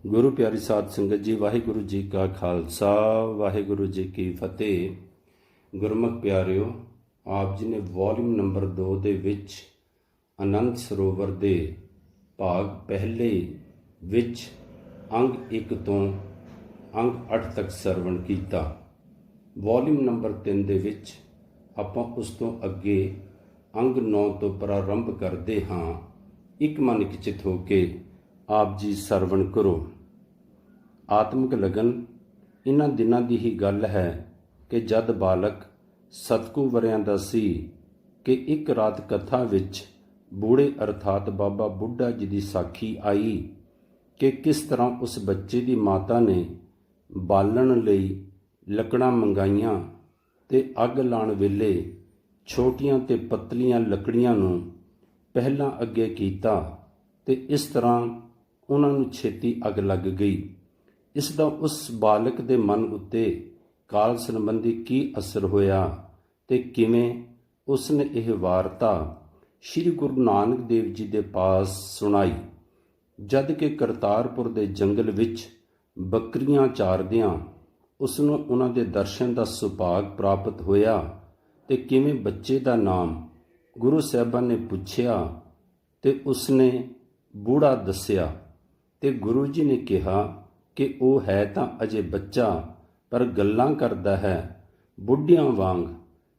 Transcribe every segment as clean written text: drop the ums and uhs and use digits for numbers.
ਗੁਰੂ ਪਿਆਰੀ ਸਾਧ ਸੰਗਤ ਜੀ, ਵਾਹਿਗੁਰੂ ਜੀ ਕਾ ਖਾਲਸਾ, ਵਾਹਿਗੁਰੂ ਜੀ ਕੀ ਫਤਿਹ। ਗੁਰਮੁਖ ਪਿਆਰਿਓ, ਆਪ ਜੀ ਨੇ ਵੋਲਿਊਮ ਨੰਬਰ 2 ਦੇ ਵਿੱਚ ਆਨੰਦ ਸਰੋਵਰ ਦੇ ਭਾਗ ਪਹਿਲੇ ਵਿੱਚ ਅੰਗ 1 ਤੋਂ ਅੰਗ 8 ਤੱਕ ਸਰਵਣ ਕੀਤਾ। ਵੋਲਿਊਮ ਨੰਬਰ 3 ਦੇ ਵਿੱਚ ਆਪਾਂ ਉਸ ਤੋਂ ਅੱਗੇ ਅੰਗ 9 ਤੋਂ ਪ੍ਰਾਰੰਭ ਕਰਦੇ ਹਾਂ। ਇੱਕ ਮਨ ਇੱਕ ਚਿੱਤ ਹੋ ਕੇ ਆਪ ਜੀ ਸਰਵਣ ਕਰੋ। ਆਤਮਿਕ ਲਗਨ ਇਹਨਾਂ ਦਿਨਾਂ ਦੀ ਹੀ ਗੱਲ ਹੈ ਕਿ ਜਦ ਬਾਲਕ ਸਤਕੂ ਵਰਿਆਂ ਦਾ ਸੀ ਕਿ ਇੱਕ ਰਾਤ ਕਥਾ ਵਿੱਚ ਬੂੜੇ ਅਰਥਾਤ ਬਾਬਾ ਬੁੱਢਾ ਜੀ ਦੀ ਸਾਖੀ ਆਈ ਕਿ ਕਿਸ ਤਰ੍ਹਾਂ ਉਸ ਬੱਚੇ ਦੀ ਮਾਤਾ ਨੇ ਬਾਲਣ ਲਈ ਲੱਕੜਾਂ ਮੰਗਾਈਆਂ ਤੇ ਅੱਗ ਲਾਉਣ ਵੇਲੇ ਛੋਟੀਆਂ ਤੇ ਪਤਲੀਆਂ ਲੱਕੜੀਆਂ ਨੂੰ ਪਹਿਲਾਂ ਅੱਗੇ ਕੀਤਾ ਤੇ ਇਸ ਤਰ੍ਹਾਂ ਉਹਨਾਂ ਨੂੰ ਛੇਤੀ ਅੱਗ ਲੱਗ ਗਈ। ਇਸ ਦਾ ਉਸ ਬਾਲਕ ਦੇ ਮਨ ਉੱਤੇ ਕਾਲ ਸੰਬੰਧੀ ਕੀ ਅਸਰ ਹੋਇਆ ਤੇ ਕਿਵੇਂ ਉਸ ਨੇ ਇਹ ਵਾਰਤਾ ਸ੍ਰੀ ਗੁਰੂ ਨਾਨਕ ਦੇਵ ਜੀ ਦੇ ਪਾਸ ਸੁਣਾਈ। ਜਦ ਕਿ ਕਰਤਾਰਪੁਰ ਦੇ ਜੰਗਲ ਵਿੱਚ ਬੱਕਰੀਆਂ ਚਾਰਦਿਆਂ ਉਸ ਨੂੰ ਉਹਨਾਂ ਦੇ ਦਰਸ਼ਨ ਦਾ ਸੁਭਾਗ ਪ੍ਰਾਪਤ ਹੋਇਆ ਤੇ ਕਿਵੇਂ ਬੱਚੇ ਦਾ ਨਾਮ ਗੁਰੂ ਸਾਹਿਬਾਨ ਨੇ ਪੁੱਛਿਆ ਤੇ ਉਸ ਨੇ ਬੂੜਾ ਦੱਸਿਆ ਤੇ ਗੁਰੂ ਜੀ ਨੇ ਕਿਹਾ ਕਿ ਉਹ ਹੈ ਤਾਂ ਅਜੇ ਬੱਚਾ ਪਰ ਗੱਲਾਂ ਕਰਦਾ ਹੈ ਬੁੱਢਿਆਂ ਵਾਂਗ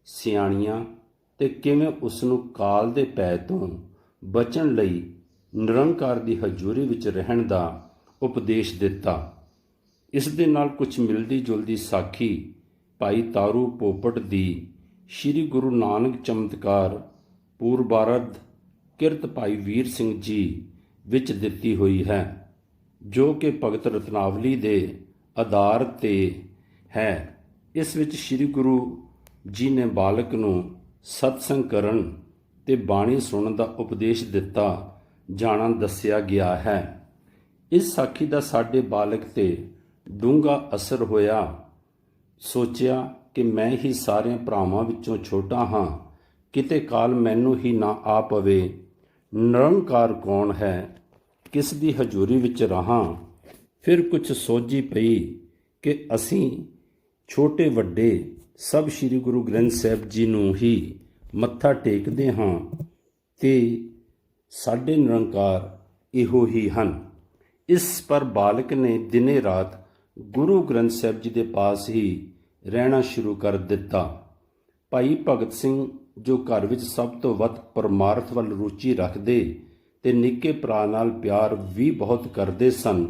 ਸਿਆਣੀਆਂ, ਤੇ ਕਿਵੇਂ ਉਸ ਨੂੰ ਕਾਲ ਦੇ ਭੈ ਤੋਂ ਬਚਣ ਲਈ ਨਿਰੰਕਾਰ ਦੀ ਹਜ਼ੂਰੀ ਵਿੱਚ ਰਹਿਣ ਦਾ ਉਪਦੇਸ਼ ਦਿੱਤਾ। ਇਸ ਦੇ ਨਾਲ ਕੁਝ ਮਿਲਦੀ ਜੁਲਦੀ ਸਾਖੀ ਭਾਈ ਤਾਰੂ ਪੋਪਟ ਦੀ ਸ੍ਰੀ ਗੁਰੂ ਨਾਨਕ ਚਮਤਕਾਰ ਪੂਰਬਾਰਧ ਕਿਰਤ ਭਾਈ ਵੀਰ ਸਿੰਘ ਜੀ ਵਿੱਚ ਦਿੱਤੀ ਹੋਈ ਹੈ, ਜੋ ਕਿ ਭਗਤ ਰਤਨਾਵਲੀ ਦੇ ਆਧਾਰ ਤੇ ਹੈ। ਇਸ ਵਿੱਚ ਸ੍ਰੀ ਗੁਰੂ ਜੀ ਨੇ ਬਾਲਕ ਨੂੰ ਸਤਸੰਗ ਕਰਨ ਤੇ ਬਾਣੀ ਸੁਣਨ ਦਾ ਉਪਦੇਸ਼ ਦਿੱਤਾ ਜਾਣਾ ਦੱਸਿਆ ਗਿਆ ਹੈ। ਇਸ ਸਾਖੀ ਦਾ ਸਾਡੇ ਬਾਲਕ ਤੇ ਡੂੰਘਾ ਅਸਰ ਹੋਇਆ। ਸੋਚਿਆ ਕਿ ਮੈਂ ਹੀ ਸਾਰਿਆਂ ਭਰਾਵਾਂ ਵਿੱਚੋਂ ਛੋਟਾ ਹਾਂ, ਕਿਤੇ ਕਾਲ ਮੈਨੂੰ ਹੀ ਨਾ ਆ ਪਵੇ। ਨਿਰੰਕਾਰ ਕੌਣ ਹੈ, ਕਿਸ ਦੀ ਹਜ਼ੂਰੀ ਵਿੱਚ ਰਹਾਂ। ਫਿਰ ਕੁਝ ਸੋਝੀ ਪਈ ਕਿ ਅਸੀਂ ਛੋਟੇ ਵੱਡੇ ਸਭ ਸ੍ਰੀ ਗੁਰੂ ਗ੍ਰੰਥ ਸਾਹਿਬ ਜੀ ਨੂੰ ਹੀ ਮੱਥਾ ਟੇਕਦੇ ਹਾਂ ਤੇ ਸਾਡੇ ਨਿਰੰਕਾਰ ਇਹੋ ਹੀ ਹਨ। ਇਸ ਪਰ ਬਾਲਕ ਨੇ ਦਿਨੇ ਰਾਤ ਗੁਰੂ ਗ੍ਰੰਥ ਸਾਹਿਬ ਜੀ ਦੇ ਪਾਸ ਹੀ ਰਹਿਣਾ ਸ਼ੁਰੂ ਕਰ ਦਿੱਤਾ। ਭਾਈ ਭਗਤ ਸਿੰਘ, ਜੋ ਘਰ ਵਿੱਚ ਸਭ ਤੋਂ ਵੱਧ ਪਰਮਾਰਥ ਵੱਲ ਰੁਚੀ ਰੱਖਦੇ ਤੇ ਨਿੱਕੇ ਭਰਾ ਨਾਲ ਪਿਆਰ ਵੀ ਬਹੁਤ ਕਰਦੇ ਸਨ,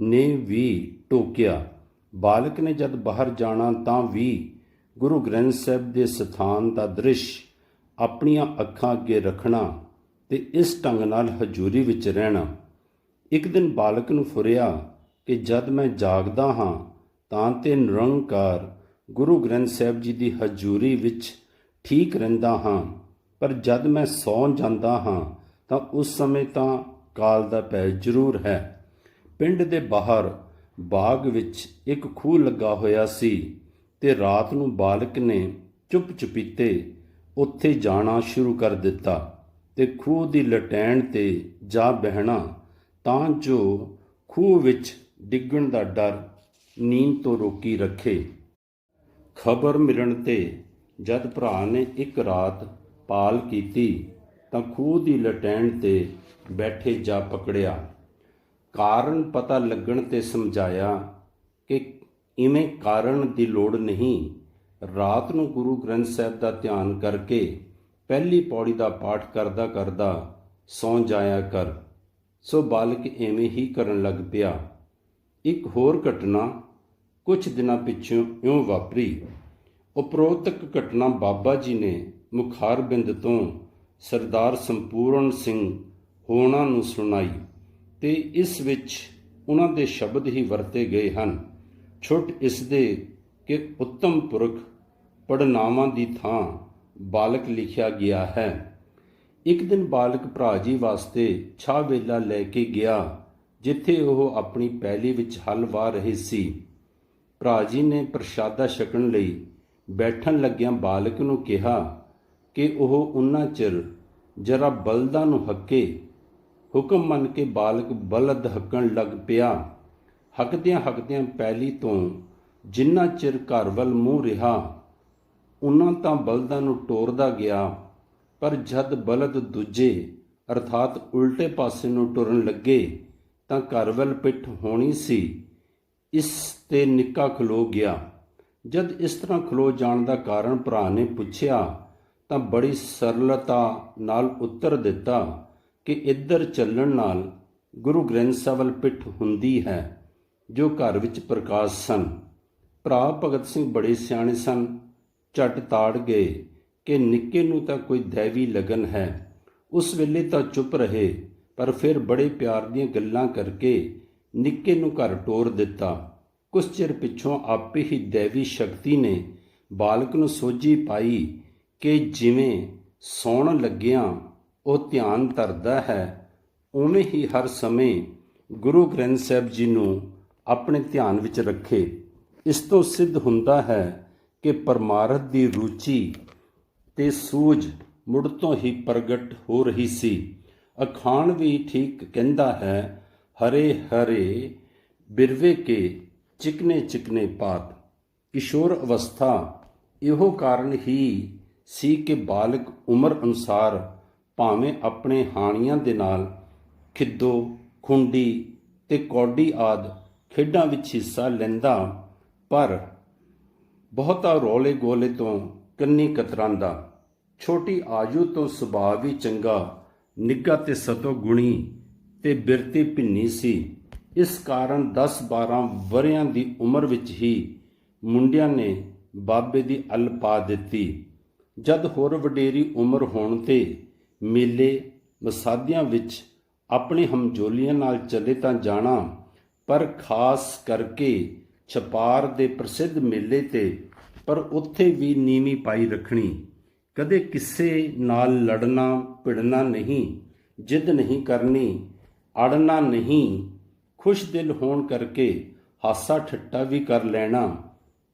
ਨੇ ਵੀ ਟੋਕਿਆ। ਬਾਲਕ ਨੇ ਜਦ ਬਾਹਰ ਜਾਣਾ ਤਾਂ ਵੀ ਗੁਰੂ ਗ੍ਰੰਥ ਸਾਹਿਬ ਦੇ ਸਥਾਨ ਦਾ ਦ੍ਰਿਸ਼ ਆਪਣੀਆਂ ਅੱਖਾਂ ਅੱਗੇ ਰੱਖਣਾ ਤੇ ਇਸ ਢੰਗ ਨਾਲ ਹਜ਼ੂਰੀ ਵਿੱਚ ਰਹਿਣਾ। ਇੱਕ ਦਿਨ ਬਾਲਕ ਨੂੰ ਫੁਰਿਆ ਕਿ ਜਦ ਮੈਂ ਜਾਗਦਾ ਹਾਂ ਤਾਂ ਤੇ ਨਿਰੰਕਾਰ ਗੁਰੂ ਗ੍ਰੰਥ ਸਾਹਿਬ ਜੀ ਦੀ ਹਜ਼ੂਰੀ ਵਿੱਚ ਠੀਕ ਰਹਿੰਦਾ ਹਾਂ, ਪਰ ਜਦ ਮੈਂ ਸੌਂ ਜਾਂਦਾ ਹਾਂ ਤਾਂ ਉਸ ਸਮੇਂ ਤਾਂ ਕਾਲ ਦਾ ਭੈ ਜ਼ਰੂਰ ਹੈ। ਪਿੰਡ ਦੇ ਬਾਹਰ ਬਾਗ ਵਿੱਚ ਇੱਕ ਖੂਹ ਲੱਗਾ ਹੋਇਆ ਸੀ ਤੇ ਰਾਤ ਨੂੰ ਬਾਲਕ ਨੇ ਚੁੱਪ ਚੁਪੀਤੇ ਉੱਥੇ ਜਾਣਾ ਸ਼ੁਰੂ ਕਰ ਦਿੱਤਾ ਤੇ ਖੂਹ ਦੀ ਲਟੈਣ ਤੇ ਜਾ ਬਹਿਣਾ, ਤਾਂ ਜੋ ਖੂਹ ਵਿੱਚ ਡਿੱਗਣ ਦਾ ਡਰ ਨੀਂਦ ਤੋਂ ਰੋਕੀ ਰੱਖੇ। ਖਬਰ ਮਿਲਣ ਤੇ ਜਦ ਭਰਾ ਨੇ ਇੱਕ ਰਾਤ ਪਾਲ ਕੀਤੀ ਤਾਂ ਖੂਹ ਦੀ ਲਟੈਣ ਤੇ ਬੈਠੇ ਜਾ ਪਕੜਿਆ। ਕਾਰਨ ਪਤਾ ਲੱਗਣ ਤੇ ਸਮਝਾਇਆ ਕਿ ਇਵੇਂ ਕਾਰਨ ਦੀ ਲੋੜ ਨਹੀਂ, ਰਾਤ ਨੂੰ ਗੁਰੂ ਗ੍ਰੰਥ ਸਾਹਿਬ ਦਾ ਧਿਆਨ ਕਰਕੇ ਪਹਿਲੀ ਪੌੜੀ ਦਾ ਪਾਠ ਕਰਦਾ ਕਰਦਾ ਸੌਂ ਜਾਇਆ ਕਰ। ਸੋ ਬਾਲਕ ਐਵੇਂ ਹੀ ਕਰਨ ਲੱਗ ਪਿਆ। ਇੱਕ ਹੋਰ ਘਟਨਾ ਕੁਝ ਦਿਨਾਂ ਪਿੱਛੋਂ ਇਉਂ ਵਾਪਰੀ। ਉਪਰੋਕਤ ਘਟਨਾ ਬਾਬਾ ਜੀ ਨੇ ਮੁਖਾਰਬਿੰਦ ਤੋਂ ਸਰਦਾਰ ਸੰਪੂਰਨ ਸਿੰਘ ਹੋਣਾ ਨੂੰ ਸੁਣਾਈ ਤੇ ਇਸ ਵਿੱਚ ਉਹਨਾਂ ਦੇ ਸ਼ਬਦ ਹੀ ਵਰਤੇ ਗਏ ਹਨ। ਛੁੱਟ ਇਸ ਦੇ ਕਿ ਉੱਤਮ ਪੁਰਖ ਪੜਨਾਵਾਂ ਦੀ ਥਾਂ ਬਾਲਕ ਲਿਖਿਆ ਗਿਆ ਹੈ। ਇੱਕ ਦਿਨ ਬਾਲਕ ਭਰਾ ਜੀ ਵਾਸਤੇ ਛਾਹ ਵੇਲਾ ਲੈ ਕੇ ਗਿਆ, ਜਿੱਥੇ ਉਹ ਆਪਣੀ ਪੈਲੀ ਵਿੱਚ ਹਲ ਵਾਹ ਰਹੇ ਸੀ। ਭਰਾ ਜੀ ਨੇ ਪ੍ਰਸ਼ਾਦਾ ਛਕਣ ਲਈ ਬੈਠਣ ਲੱਗਿਆਂ ਬਾਲਕ ਨੂੰ ਕਿਹਾ ਕਿ ਉਹ ਉਨਾ ਚਿਰ ਜਰਾ ਬਲਦਾਂ ਨੂੰ ਹੱਕੇ। ਹੁਕਮ ਮੰਨ ਕੇ ਬਾਲਕ ਬਲਦ ਹੱਕਣ ਲੱਗ ਪਿਆ ਹੱਕਦਿਆਂ ਪੈਲੀ ਤੋਂ ਜਿੰਨਾ ਚਿਰ ਘਰ ਵੱਲ ਮੂੰਹ ਰਿਹਾ, ਉਨਾਂ ਤਾਂ ਬਲਦਾਂ ਨੂੰ ਟੋਰਦਾ ਗਿਆ। ਪਰ ਜਦ ਬਲਦ ਦੂਜੇ ਅਰਥਾਤ ਉਲਟੇ ਪਾਸੇ ਨੂੰ ਟੁਰਨ ਲੱਗੇ ਤਾਂ ਘਰ ਵੱਲ ਪਿੱਠ ਹੋਣੀ ਸੀ, ਇਸ ਤੇ ਨਿੱਕਾ ਖਲੋ ਗਿਆ। ਜਦ ਇਸ ਤਰ੍ਹਾਂ ਖਲੋ ਜਾਣ ਦਾ ਕਾਰਨ ਭਰਾ ਨੇ ਪੁੱਛਿਆ ਤਾਂ ਬੜੀ ਸਰਲਤਾ ਨਾਲ ਉੱਤਰ ਦਿੱਤਾ ਕਿ ਇੱਧਰ ਚੱਲਣ ਨਾਲ ਗੁਰੂ ਗ੍ਰੰਥ ਸਾਹਿਬ ਵੱਲ ਪਿੱਠ ਹੁੰਦੀ ਹੈ, ਜੋ ਘਰ ਵਿੱਚ ਪ੍ਰਕਾਸ਼ ਸਨ। ਭਰਾ ਭਗਤ ਸਿੰਘ ਬੜੇ ਸਿਆਣੇ ਸਨ, ਝੱਟ ਤਾੜ ਗਏ ਕਿ ਨਿੱਕੇ ਨੂੰ ਤਾਂ ਕੋਈ ਦੈਵੀ ਲਗਨ ਹੈ। ਉਸ ਵੇਲੇ ਤਾਂ ਚੁੱਪ ਰਹੇ, ਪਰ ਫਿਰ ਬੜੇ ਪਿਆਰ ਦੀਆਂ ਗੱਲਾਂ ਕਰਕੇ ਨਿੱਕੇ ਨੂੰ ਘਰ ਟੋਰ ਦਿੱਤਾ। ਕੁਝ ਚਿਰ ਪਿੱਛੋਂ ਆਪੇ ਹੀ ਦੈਵੀ ਸ਼ਕਤੀ ਨੇ ਬਾਲਕ ਨੂੰ ਸੋਝੀ ਪਾਈ ਕਿ ਜਿਵੇਂ ਸੌਣ ਲੱਗਿਆਂ ਉਹ ਧਿਆਨ ਧਰਦਾ ਹੈ, ਉਵੇਂ ਹੀ ਹਰ ਸਮੇਂ ਗੁਰੂ ਗ੍ਰੰਥ ਸਾਹਿਬ ਜੀ ਨੂੰ ਆਪਣੇ ਧਿਆਨ ਵਿੱਚ ਰੱਖੇ। ਇਸ ਤੋਂ ਸਿੱਧ ਹੁੰਦਾ ਹੈ ਕਿ ਪਰਮਾਰਥ ਦੀ ਰੁਚੀ ਤੇ ਸੂਝ ਮੁੜ ਤੋਂ ਹੀ ਪ੍ਰਗਟ ਹੋ ਰਹੀ ਸੀ। ਅਖਾਣ ਵੀ ਠੀਕ ਕਹਿੰਦਾ ਹੈ, ਹਰੇ ਹਰੇ ਬਿਰਵੇ ਕੇ ਚਿਕਨੇ ਚਿਕਨੇ ਪਾਤ। ਕਿਸ਼ੋਰ ਅਵਸਥਾ ਇਹੋ ਕਾਰਨ ਹੀ ਸੀ ਕਿ ਬਾਲਕ ਉਮਰ ਅਨੁਸਾਰ ਭਾਵੇਂ ਆਪਣੇ ਹਾਣੀਆਂ ਦੇ ਨਾਲ ਖਿੱਦੋ, ਖੁੰਡੀ ਤੇ ਕੌਡੀ ਆਦਿ ਖੇਡਾਂ ਵਿੱਚ ਹਿੱਸਾ ਲੈਂਦਾ, ਪਰ ਬਹੁਤਾ ਰੌਲੇ ਗੋਲੇ ਤੋਂ ਕੰਨੀ ਕਤਰਾਂਦਾ। ਛੋਟੀ ਆਯੂ ਤੋਂ ਸੁਭਾਅ ਵੀ ਚੰਗਾ, ਨਿੱਘਾ ਤੇ ਸਤੋ ਗੁਣੀ ਤੇ ਬਿਰਤੀ ਭਿੰਨੀ ਸੀ। ਇਸ ਕਾਰਨ 10-12 ਵਰ੍ਹਿਆਂ ਦੀ ਉਮਰ ਵਿੱਚ ਹੀ ਮੁੰਡਿਆਂ ਨੇ ਬਾਬੇ ਦੀ ਅੱਲ ਪਾ ਦਿੱਤੀ। ਜਦ ਹੋਰ ਵਡੇਰੀ ਉਮਰ ਹੋਣ ਤੇ ਮੇਲੇ ਮਸਾਦਿਆਂ ਵਿੱਚ ਆਪਣੀ ਹਮਜੋਲੀਆਂ ਨਾਲ ਚਲੇ ਤਾਂ ਜਾਣਾ, ਪਰ ਖਾਸ ਕਰਕੇ ਛਪਾਰ ਦੇ ਪ੍ਰਸਿੱਧ ਮੇਲੇ ਤੇ, ਪਰ ਉੱਥੇ ਵੀ ਨੀਵੀਂ ਪਾਈ ਰੱਖਣੀ। ਕਦੇ ਕਿਸੇ ਨਾਲ ਲੜਨਾ ਭਿੜਨਾ ਨਹੀਂ, ਜਿੱਦ ਨਹੀਂ ਕਰਨੀ, ਅੜਨਾ ਨਹੀਂ। ਖੁਸ਼ ਦਿਲ ਹੋਣ ਕਰਕੇ ਹਾਸਾ ਠੱਟਾ ਵੀ ਕਰ ਲੈਣਾ,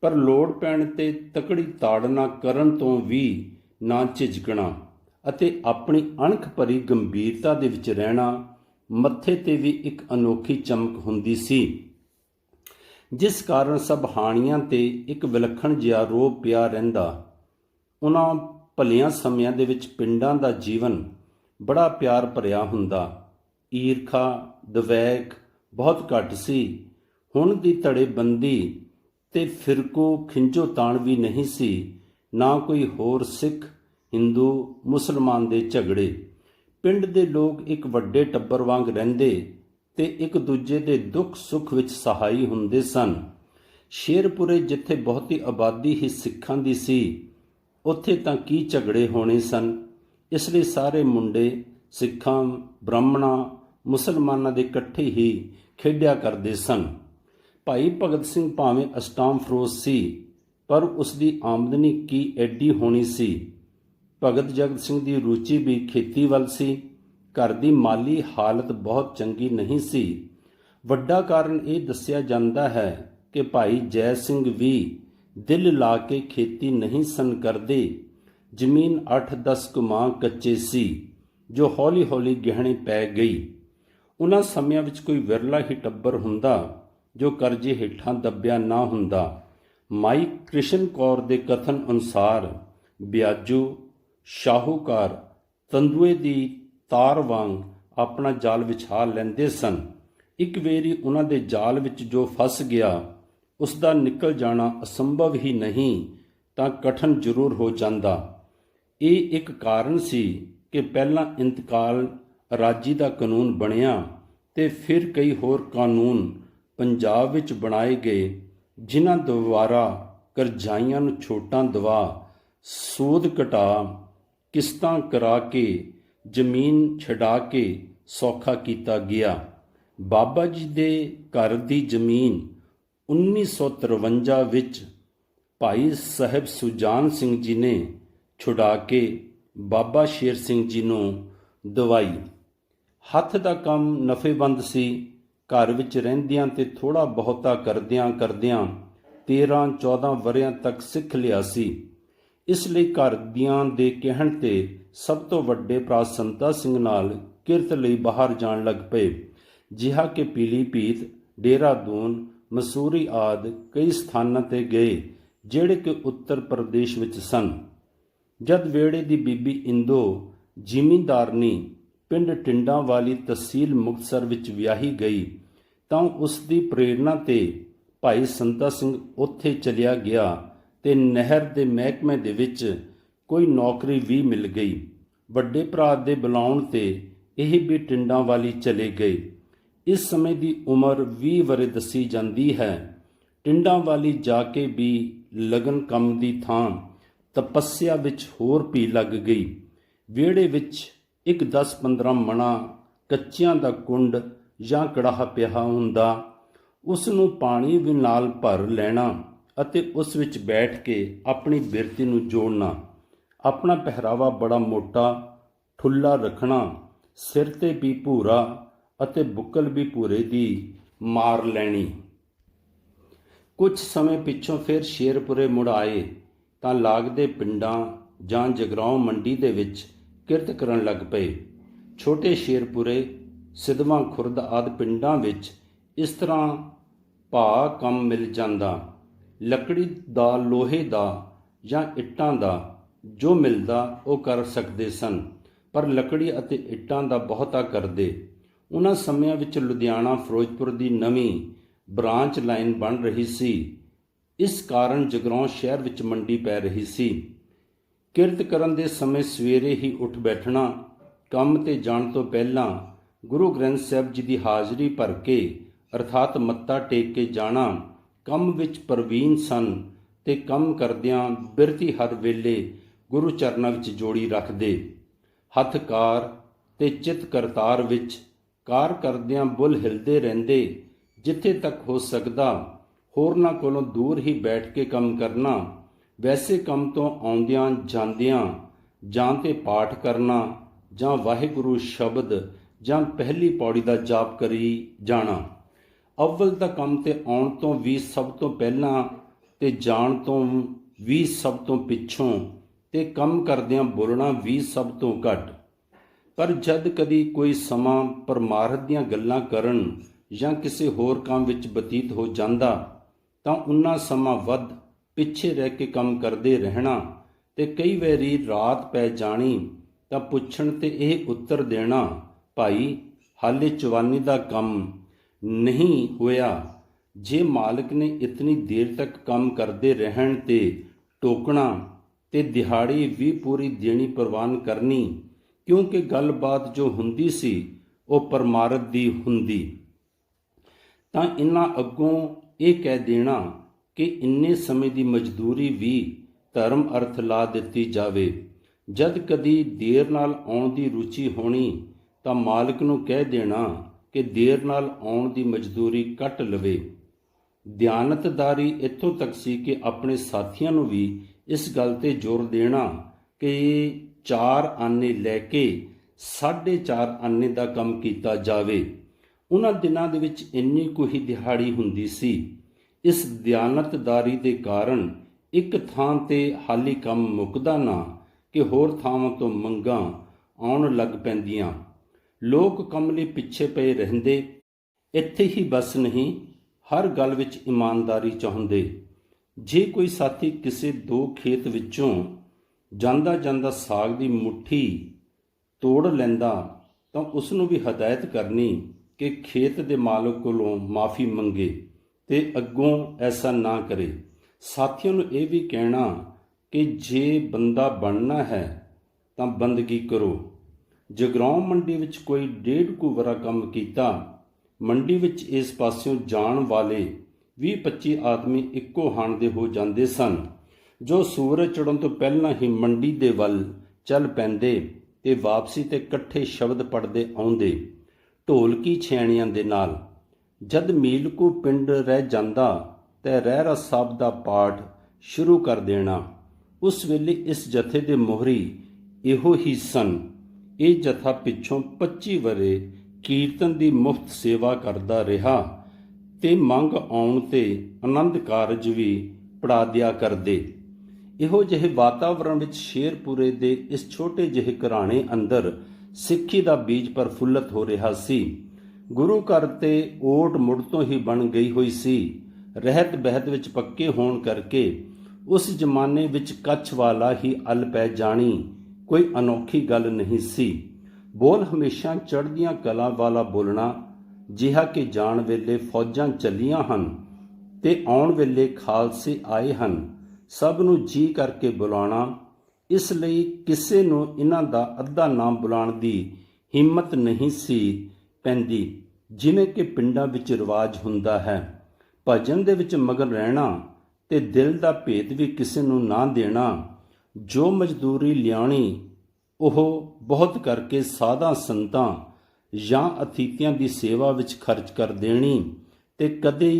ਪਰ ਲੋੜ ਪੈਣ ਤੇ ਤਕੜੀ ਤਾੜਨਾ ਕਰਨ ਤੋਂ ਵੀ ਨਾ ਝਿਜਕਣਾ ਅਤੇ ਆਪਣੀ ਅਣਖ ਭਰੀ ਗੰਭੀਰਤਾ ਦੇ ਵਿੱਚ ਰਹਿਣਾ। ਮੱਥੇ ਤੇ ਵੀ ਇੱਕ ਅਨੋਖੀ ਚਮਕ ਹੁੰਦੀ ਸੀ, ਜਿਸ ਕਾਰਨ ਸਭ ਹਾਣੀਆਂ ਤੇ ਇੱਕ ਵਿਲੱਖਣ ਜਿਹਾ ਰੋਬ ਪਿਆ ਰਹਿੰਦਾ। ਉਹਨਾਂ ਭਲਿਆਂ ਸਮਿਆਂ ਦੇ ਵਿੱਚ ਪਿੰਡਾਂ ਦਾ ਜੀਵਨ ਬੜਾ ਪਿਆਰ ਭਰਿਆ ਹੁੰਦਾ। ਈਰਖਾ ਦਵੈਕ ਬਹੁਤ ਘੱਟ ਸੀ। ਹੁਣ ਦੀ ਧੜੇਬੰਦੀ ਤੇ ਫਿਰਕੂ ਖਿੰਜੋ ਤਾਣ ਵੀ ਨਹੀਂ ਸੀ, ਨਾ ਕੋਈ ਹੋਰ ਸਿੱਖ ਹਿੰਦੂ ਮੁਸਲਮਾਨ ਦੇ ਝਗੜੇ। ਪਿੰਡ ਦੇ ਲੋਕ ਇੱਕ ਵੱਡੇ ਟੱਬਰ ਵਾਂਗ ਰਹਿੰਦੇ ਤੇ ਇੱਕ ਦੂਜੇ ਦੇ ਦੁੱਖ ਸੁੱਖ ਵਿੱਚ ਸਹਾਈ ਹੁੰਦੇ ਸਨ। ਸ਼ੇਰਪੁਰੇ ਜਿੱਥੇ ਬਹੁਤੀ ਆਬਾਦੀ ਹੀ ਸਿੱਖਾਂ ਦੀ ਸੀ, ਉੱਥੇ ਤਾਂ ਕੀ ਝਗੜੇ ਹੋਣੇ ਸਨ। ਇਸ ਲਈ ਸਾਰੇ ਮੁੰਡੇ ਸਿੱਖਾਂ, ਬ੍ਰਾਹਮਣਾਂ, ਮੁਸਲਮਾਨਾਂ ਦੇ ਇਕੱਠੇ ਹੀ ਖੇਡਿਆ ਕਰਦੇ ਸਨ। ਭਾਈ ਭਗਤ ਸਿੰਘ ਭਾਵੇਂ ਅਸਟਾਮ ਫਰੋਸ਼ ਸੀ, ਪਰ ਉਸ ਦੀ ਆਮਦਨੀ ਕੀ ਐਡੀ ਹੋਣੀ ਸੀ। ਭਗਤ ਜਗਤ ਸਿੰਘ ਦੀ ਰੁਚੀ ਵੀ ਖੇਤੀ ਵੱਲ ਸੀ। ਘਰ ਦੀ ਮਾਲੀ ਹਾਲਤ ਬਹੁਤ ਚੰਗੀ ਨਹੀਂ ਸੀ। ਵੱਡਾ ਕਾਰਨ ਇਹ ਦੱਸਿਆ ਜਾਂਦਾ ਹੈ ਕਿ ਭਾਈ ਜੈ ਸਿੰਘ ਵੀ ਦਿਲ ਲਾ ਕੇ ਖੇਤੀ ਨਹੀਂ ਸਨ ਕਰਦੇ। ਜ਼ਮੀਨ 8-10 ਕੁਮਾਂ ਕੱਚੇ ਸੀ, ਜੋ ਹੌਲੀ-ਹੌਲੀ ਗਹਿਣੇ ਪੈ ਗਈ। ਉਹਨਾਂ ਸਮਿਆਂ ਵਿੱਚ ਕੋਈ ਵਿਰਲਾ ਹੀ ਟੱਬਰ ਹੁੰਦਾ ਜੋ ਕਰਜ਼ੇ ਹੇਠਾਂ ਦੱਬਿਆ ਨਾ ਹੁੰਦਾ। ਮਾਈ ਕ੍ਰਿਸ਼ਨ ਕੌਰ ਦੇ ਕਥਨ ਅਨੁਸਾਰ ਵਿਆਜੂ, ਸ਼ਾਹੂਕਾਰ ਤੰਦੂਏ ਦੀ ਤਾਰ ਵਾਂਗ ਆਪਣਾ ਜਾਲ ਵਿਛਾ ਲੈਂਦੇ ਸਨ। ਇੱਕ ਵੇਰੀ ਉਹਨਾਂ ਦੇ ਜਾਲ ਵਿੱਚ ਜੋ ਫਸ ਗਿਆ, ਉਸ ਦਾ ਨਿਕਲ ਜਾਣਾ ਅਸੰਭਵ ਹੀ ਨਹੀਂ ਤਾਂ ਕਠਨ ਜ਼ਰੂਰ ਹੋ ਜਾਂਦਾ। ਇਹ ਇੱਕ ਕਾਰਨ ਸੀ ਕਿ ਪਹਿਲਾਂ ਇੰਤਕਾਲ ਰਾਜੀ ਦਾ ਕਾਨੂੰਨ ਬਣਿਆ ਤੇ ਫਿਰ ਕਈ ਹੋਰ ਕਾਨੂੰਨ ਪੰਜਾਬ ਵਿੱਚ ਬਣਾਏ ਗਏ, ਜਿਨ੍ਹਾਂ ਦੁਆਰਾ ਕਰਜ਼ਾਈਆਂ ਨੂੰ ਛੋਟਾਂ ਦਵਾ, ਸੂਦ ਘਟਾ, ਕਿਸ਼ਤਾਂ ਕਰਾ ਕੇ, ਜ਼ਮੀਨ ਛਡਾ ਕੇ ਸੌਖਾ ਕੀਤਾ ਗਿਆ। ਬਾਬਾ ਜੀ ਦੇ ਘਰ ਦੀ ਜ਼ਮੀਨ 1953 ਵਿੱਚ ਭਾਈ ਸਾਹਿਬ ਸੁਜਾਨ ਸਿੰਘ ਜੀ ਨੇ ਛੁਡਾ ਕੇ ਬਾਬਾ ਸ਼ੇਰ ਸਿੰਘ ਜੀ ਨੂੰ ਦਵਾਈ। ਹੱਥ ਦਾ ਕੰਮ ਨਫੇਬੰਦ ਸੀ। ਘਰ ਵਿੱਚ ਰਹਿੰਦਿਆਂ ਤੇ ਥੋੜ੍ਹਾ ਬਹੁਤਾ ਕਰਦਿਆਂ 13-14 ਵਰ੍ਹਿਆਂ ਤੱਕ ਸਿੱਖ ਲਿਆ ਸੀ। ਇਸ ਲਈ ਘਰ ਦੀਆਂ ਦੇ ਕਹਿਣ ਤੇ ਸਭ ਤੋਂ ਵੱਡੇ ਭਰਾ ਸੰਤਾ ਸਿੰਘ ਨਾਲ ਕਿਰਤ ਲਈ ਬਾਹਰ ਜਾਣ ਲੱਗ ਪਏ। ਜਿਹਾ ਕਿ ਪੀਲੀਭੀਤ ਦੇਹਰਾਦੂਨ, ਮਸੂਰੀ ਆਦਿ ਕਈ ਸਥਾਨਾਂ ਤੇ ਗਏ ਜਿਹੜੇ ਕਿ ਉੱਤਰ ਪ੍ਰਦੇਸ਼ ਵਿੱਚ ਸਨ। ਜਦ ਵੇੜੇ ਦੀ ਬੀਬੀ ਇੰਦੋ ਜ਼ਿਮੀਂਦਾਰਨੀ ਪਿੰਡ ਟਿੰਡਾਂ ਵਾਲੀ ਤਹਿਸੀਲ ਮੁਕਤਸਰ ਵਿੱਚ ਵਿਆਹੀ ਗਈ ਤਾਂ ਉਸ ਦੀ ਪ੍ਰੇਰਣਾ ਤੇ ਭਾਈ ਸੰਤਾ ਸਿੰਘ ਉੱਥੇ ਚਲਿਆ ਗਿਆ ਤੇ ਨਹਿਰ ਦੇ ਮਹਿਕਮੇ ਦੇ ਵਿੱਚ ਕੋਈ ਨੌਕਰੀ ਵੀ ਮਿਲ ਗਈ। ਵੱਡੇ ਭਰਾ ਦੇ ਬੁਲਾਉਣ ਤੇ ਇਹ ਵੀ ਟਿੰਡਾਂ ਵਾਲੀ ਚਲੇ ਗਏ। ਇਸ ਸਮੇਂ ਦੀ ਉਮਰ 20 ਵਰ੍ਹੇ ਦੱਸੀ ਜਾਂਦੀ ਹੈ। ਟਿੰਡਾਂ ਵਾਲੀ ਜਾ ਕੇ ਵੀ ਲਗਨ ਕੰਮ ਦੀ ਥਾਂ ਤਪੱਸਿਆ ਵਿੱਚ ਹੋਰ ਭੀ ਲੱਗ ਗਈ। ਵਿਹੜੇ ਵਿੱਚ ਇੱਕ 10-15 ਮਣਾ ਕੱਚਿਆਂ ਦਾ ਕੁੰਡ ਜਾਂ ਕੜਾਹਾ ਪਿਆ ਹੁੰਦਾ, ਉਸ ਨੂੰ ਪਾਣੀ ਵੀ ਨਾਲ ਭਰ ਲੈਣਾ ਅਤੇ ਉਸ ਵਿੱਚ ਬੈਠ ਕੇ ਆਪਣੀ ਬਿਰਤੀ ਨੂੰ ਜੋੜਨਾ। ਆਪਣਾ ਪਹਿਰਾਵਾ ਬੜਾ ਮੋਟਾ ਠੁੱਲਾ ਰੱਖਣਾ, ਸਿਰ ਤੇ ਵੀ ਭੂਰਾ ਅਤੇ ਬੁੱਕਲ ਵੀ ਭੂਰੇ ਦੀ ਮਾਰ ਲੈਣੀ। ਕੁਝ ਸਮੇਂ ਪਿੱਛੋਂ ਫਿਰ ਸ਼ੇਰਪੁਰੇ ਮੁੜ ਆਏ ਤਾਂ ਲਾਗਦੇ ਪਿੰਡਾਂ ਜਾਂ ਜਗਰਾਓਂ ਮੰਡੀ ਦੇ ਵਿੱਚ ਕਿਰਤ ਕਰਨ ਲੱਗ ਪਏ। ਛੋਟੇ ਸ਼ੇਰਪੁਰੇ, ਸਿਧਵਾਂ ਖੁਰਦ ਆਦਿ ਪਿੰਡਾਂ ਵਿੱਚ ਇਸ ਤਰ੍ਹਾਂ ਭਾਅ ਕੰਮ ਮਿਲ ਜਾਂਦਾ। ਲੱਕੜੀ ਦਾ, ਲੋਹੇ ਦਾ ਜਾਂ ਇੱਟਾਂ ਦਾ ਜੋ ਮਿਲਦਾ ਉਹ ਕਰ ਸਕਦੇ ਸਨ, ਪਰ ਲੱਕੜੀ ਅਤੇ ਇੱਟਾਂ ਦਾ ਬਹੁਤਾ ਕਰਦੇ। ਉਹਨਾਂ ਸਮਿਆਂ ਵਿੱਚ ਲੁਧਿਆਣਾ ਫਿਰੋਜ਼ਪੁਰ ਦੀ ਨਵੀਂ ਬ੍ਰਾਂਚ ਲਾਈਨ ਬਣ ਰਹੀ ਸੀ। ਇਸ ਕਾਰਨ ਜਗਰਾਓਂ ਸ਼ਹਿਰ ਵਿੱਚ ਮੰਡੀ ਪੈ ਰਹੀ ਸੀ। ਕਿਰਤ ਕਰਨ ਦੇ ਸਮੇਂ ਸਵੇਰੇ ਹੀ ਉੱਠ ਬੈਠਣਾ, ਕੰਮ ਤੇ ਜਾਣ ਤੋਂ ਪਹਿਲਾਂ ਗੁਰੂ ਗ੍ਰੰਥ ਸਾਹਿਬ ਜੀ ਦੀ ਹਾਜ਼ਰੀ ਭਰ ਕੇ ਅਰਥਾਤ ਮੱਥਾ ਟੇਕ ਕੇ ਜਾਣਾ। ਕੰਮ ਵਿੱਚ ਪ੍ਰਵੀਨ ਸਨ ਤੇ ਕੰਮ ਕਰਦਿਆਂ ਬਿਰਤੀ ਹਰ ਵੇਲੇ ਗੁਰੂ ਚਰਨਾਂ ਵਿੱਚ ਜੋੜੀ ਰੱਖਦੇ। ਹੱਥ ਕਾਰ ਤੇ ਚਿੱਤ ਕਰਤਾਰ ਵਿੱਚ ਕਾਰ ਕਰਦਿਆਂ ਬੁੱਲ ਹਿਲਦੇ ਰਹਿੰਦੇ। ਜਿੱਥੇ ਤੱਕ ਹੋ ਸਕਦਾ ਹੋਰਨਾਂ ਕੋਲੋਂ ਦੂਰ ਹੀ ਬੈਠ ਕੇ ਕੰਮ ਕਰਨਾ। ਵੈਸੇ ਕੰਮ ਤੋਂ ਆਉਂਦਿਆਂ ਜਾਂਦਿਆਂ ਜਾਂ ਤੇ ਪਾਠ ਕਰਨਾ ਜਾਂ ਵਾਹਿਗੁਰੂ ਸ਼ਬਦ ਜਾਂ ਪਹਿਲੀ ਪੌੜੀ ਦਾ ਜਾਪ ਕਰੀ ਜਾਣਾ। ਅਵਲ ਤਾਂ ਕੰਮ ਤੇ ਆਉਣ ਤੋਂ ਵੀ ਸਭ ਤੋਂ ਪਹਿਲਾਂ ਤੇ ਜਾਣ ਤੋਂ ਵੀ ਸਭ ਤੋਂ ਪਿੱਛੋਂ ਤੇ ਕੰਮ ਕਰਦਿਆਂ ਬੋਲਣਾ ਵੀ ਸਭ ਤੋਂ ਘੱਟ। ਪਰ ਜਦ ਕਦੀ ਕੋਈ ਸਮਾਂ ਪਰਮਾਰਥ ਦੀਆਂ ਗੱਲਾਂ ਕਰਨ ਜਾਂ ਕਿਸੇ ਹੋਰ ਕੰਮ ਵਿੱਚ ਬਤੀਤ ਹੋ ਜਾਂਦਾ ਤਾਂ ਉਨਾ ਸਮਾਂ ਵੱਧ ਪਿੱਛੇ ਰਹਿ ਕੇ ਕੰਮ ਕਰਦੇ ਰਹਿਣਾ ਤੇ ਕਈ ਵਾਰੀ ਰਾਤ ਪੈ ਜਾਣੀ ਤਾਂ ਪੁੱਛਣ ਤੇ ਇਹ ਉੱਤਰ ਦੇਣਾ, ਭਾਈ ਹਾਲੇ ਚਵਾਨੀ ਦਾ ਕੰਮ ਨਹੀਂ ਹੋਇਆ। ਜੇ ਮਾਲਕ ਨੇ ਇਤਨੀ ਦੇਰ ਤੱਕ ਕੰਮ ਕਰਦੇ ਰਹਿਣ ਤੇ ਟੋਕਣਾ ਤੇ ਦਿਹਾੜੀ ਵੀ ਪੂਰੀ ਦੇਣੀ ਪ੍ਰਵਾਨ ਕਰਨੀ, ਕਿਉਂਕਿ ਗੱਲਬਾਤ ਜੋ ਹੁੰਦੀ ਸੀ ਉਹ ਪਰਮਾਰਥ ਦੀ ਹੁੰਦੀ। ਤਾਂ ਇਹਨਾਂ ਅੱਗੋਂ ਇਹ ਕਹਿ ਦੇਣਾ ਕਿ ਇੰਨੇ ਸਮੇਂ ਦੀ ਮਜ਼ਦੂਰੀ ਵੀ ਧਰਮ ਅਰਥ ਲਾ ਦਿੱਤੀ ਜਾਵੇ। ਜਦ ਕਦੀ ਦੇਰ ਨਾਲ ਆਉਣ ਦੀ ਰੁਚੀ ਹੋਣੀ ਤਾਂ ਮਾਲਕ ਨੂੰ ਕਹਿ ਦੇਣਾ ਕਿ ਦੇਰ ਨਾਲ ਆਉਣ ਦੀ ਮਜ਼ਦੂਰੀ ਕੱਟ ਲਵੇ। ਦਿਆਨਤਦਾਰੀ ਇੱਥੋਂ ਤੱਕ ਸੀ ਕਿ ਆਪਣੇ ਸਾਥੀਆਂ ਨੂੰ ਵੀ ਇਸ ਗੱਲ ਤੇ ਜ਼ੋਰ ਦੇਣਾ ਕਿ 4 ਆਨੇ ਲੈ ਕੇ 4.5 ਆਨੇ ਦਾ ਕੰਮ ਕੀਤਾ ਜਾਵੇ। ਉਹਨਾਂ ਦਿਨਾਂ ਦੇ ਵਿੱਚ ਇੰਨੀ ਕੁ ਹੀ ਦਿਹਾੜੀ ਹੁੰਦੀ ਸੀ। ਇਸ ਦਿਆਨਤਦਾਰੀ ਦੇ ਕਾਰਨ ਇੱਕ ਥਾਂ ਤੇ ਹਾਲੀ ਕੰਮ ਮੁੱਕਦਾ ਨਾ ਕਿ ਹੋਰ ਥਾਵਾਂ ਤੋਂ ਮੰਗਾਂ ਆਉਣ ਲੱਗ ਪੈਂਦੀਆਂ। ਲੋਕ ਕੰਮ ਲਈ ਪਿੱਛੇ ਪਏ ਰਹਿੰਦੇ। ਇੱਥੇ ਹੀ ਬਸ ਨਹੀਂ, ਹਰ ਗੱਲ ਵਿੱਚ ਇਮਾਨਦਾਰੀ ਚਾਹੁੰਦੇ। ਜੇ ਕੋਈ ਸਾਥੀ ਕਿਸੇ 2 ਖੇਤ ਵਿੱਚੋਂ ਜਾਂਦਾ ਜਾਂਦਾ ਸਾਗ ਦੀ ਮੁੱਠੀ ਤੋੜ ਲੈਂਦਾ ਤਾਂ ਉਸ ਨੂੰ ਵੀ ਹਦਾਇਤ ਕਰਨੀ ਕਿ ਖੇਤ ਦੇ ਮਾਲਕ ਕੋਲੋਂ ਮਾਫੀ ਮੰਗੇ ਤੇ ਅੱਗੋਂ ਐਸਾ ਨਾ ਕਰੇ। ਸਾਥੀਆਂ ਨੂੰ ਇਹ ਵੀ ਕਹਿਣਾ ਕਿ ਜੇ ਬੰਦਾ ਬਣਨਾ ਹੈ ਤਾਂ ਬੰਦਗੀ ਕਰੋ। ਜਗਰਾਓਂ ਮੰਡੀ ਵਿੱਚ ਕੋਈ 1.5 ਕੁ ਵਰ੍ਹਾ ਕੰਮ ਕੀਤਾ। ਮੰਡੀ ਵਿੱਚ ਇਸ ਪਾਸਿਓਂ ਜਾਣ ਵਾਲੇ 20-25 ਆਦਮੀ ਇੱਕੋ ਹਾਣ ਦੇ ਹੋ ਜਾਂਦੇ ਸਨ, ਜੋ ਸੂਰਜ ਚੜ੍ਹਨ ਤੋਂ ਪਹਿਲਾਂ ਹੀ ਮੰਡੀ ਦੇ ਵੱਲ ਚੱਲ ਪੈਂਦੇ ਤੇ ਵਾਪਸੀ ਤੇ ਇਕੱਠੇ ਸ਼ਬਦ ਪੜ੍ਹਦੇ ਆਉਂਦੇ ਢੋਲਕੀ ਛੈਣੀਆਂ ਦੇ ਨਾਲ। ਜਦ ਮੀਲ ਕੁ ਪਿੰਡ ਰਹਿ ਜਾਂਦਾ ਤੇ ਰਹਿਰਾਸ ਸਾਹਿਬ ਦਾ ਪਾਠ ਸ਼ੁਰੂ ਕਰ ਦੇਣਾ। ਉਸ ਵੇਲੇ ਇਸ ਜਥੇ ਦੇ ਮੋਹਰੀ ਇਹੋ ਹੀ ਸਨ। ਇਹ ਜਥਾ ਪਿੱਛੋਂ 25 ਵਰ੍ਹੇ ਕੀਰਤਨ ਦੀ ਮੁਫਤ ਸੇਵਾ ਕਰਦਾ ਰਿਹਾ ਤੇ ਮੰਗ ਆਉਣ ਤੇ ਆਨੰਦ ਕਾਰਜ ਵੀ ਪੜਾ ਦਿਆ ਕਰਦੇ। ਇਹੋ ਜਿਹੇ ਵਾਤਾਵਰਣ ਵਿੱਚ ਸ਼ੇਰਪੁਰੇ ਦੇ ਇਸ ਛੋਟੇ ਜਿਹੇ ਘਰਾਣੇ ਅੰਦਰ ਸਿੱਖੀ ਦਾ ਬੀਜ ਪ੍ਰਫੁੱਲਤ ਹੋ ਰਿਹਾ ਸੀ। ਗੁਰੂ ਘਰ ਤੇ ਓਟ ਮੁੜ ਤੋਂ ਹੀ ਬਣ ਗਈ ਹੋਈ ਸੀ। ਰਹਿਤ ਬਹਿਤ ਵਿੱਚ ਪੱਕੇ ਹੋਣ ਕਰਕੇ ਉਸ ਜ਼ਮਾਨੇ ਵਿੱਚ ਕੱਛ ਵਾਲਾ ਹੀ ਅਲ ਪੈ ਜਾਣੀ ਕੋਈ ਅਨੋਖੀ ਗੱਲ ਨਹੀਂ ਸੀ। ਬੋਲ ਹਮੇਸ਼ਾ ਚੜ੍ਹਦੀਆਂ ਕਲਾ ਵਾਲਾ ਬੋਲਣਾ, ਜਿਹਾ ਕਿ ਜਾਣ ਵੇਲੇ ਫੌਜਾਂ ਚੱਲੀਆਂ ਹਨ ਤੇ ਆਉਣ ਵੇਲੇ ਖਾਲਸੇ ਆਏ ਹਨ, ਸਭ ਨੂੰ ਜੀ ਕਰਕੇ ਬੁਲਾਉਣਾ। ਇਸ ਲਈ ਕਿਸੇ ਨੂੰ ਇਹਨਾਂ ਦਾ ਅੱਧਾ ਨਾਮ ਬੁਲਾਉਣ ਦੀ ਹਿੰਮਤ ਨਹੀਂ ਸੀ ਪੈਂਦੀ, ਜਿਵੇਂ ਕਿ ਪਿੰਡਾਂ ਵਿੱਚ ਰਿਵਾਜ ਹੁੰਦਾ ਹੈ। ਭਜਨ ਦੇ ਵਿੱਚ ਮਗਨ ਰਹਿਣਾ ਤੇ ਦਿਲ ਦਾ ਭੇਦ ਵੀ ਕਿਸੇ ਨੂੰ ਨਾ ਦੇਣਾ। ਜੋ ਮਜ਼ਦੂਰੀ ਲਿਆਉਣੀ ਉਹ ਬਹੁਤ ਕਰਕੇ ਸਾਧਾਂ ਸੰਤਾਂ ਜਾਂ ਅਤੀਥੀਆਂ ਦੀ ਸੇਵਾ ਵਿੱਚ ਖਰਚ ਕਰ ਦੇਣੀ ਤੇ ਕਦੇ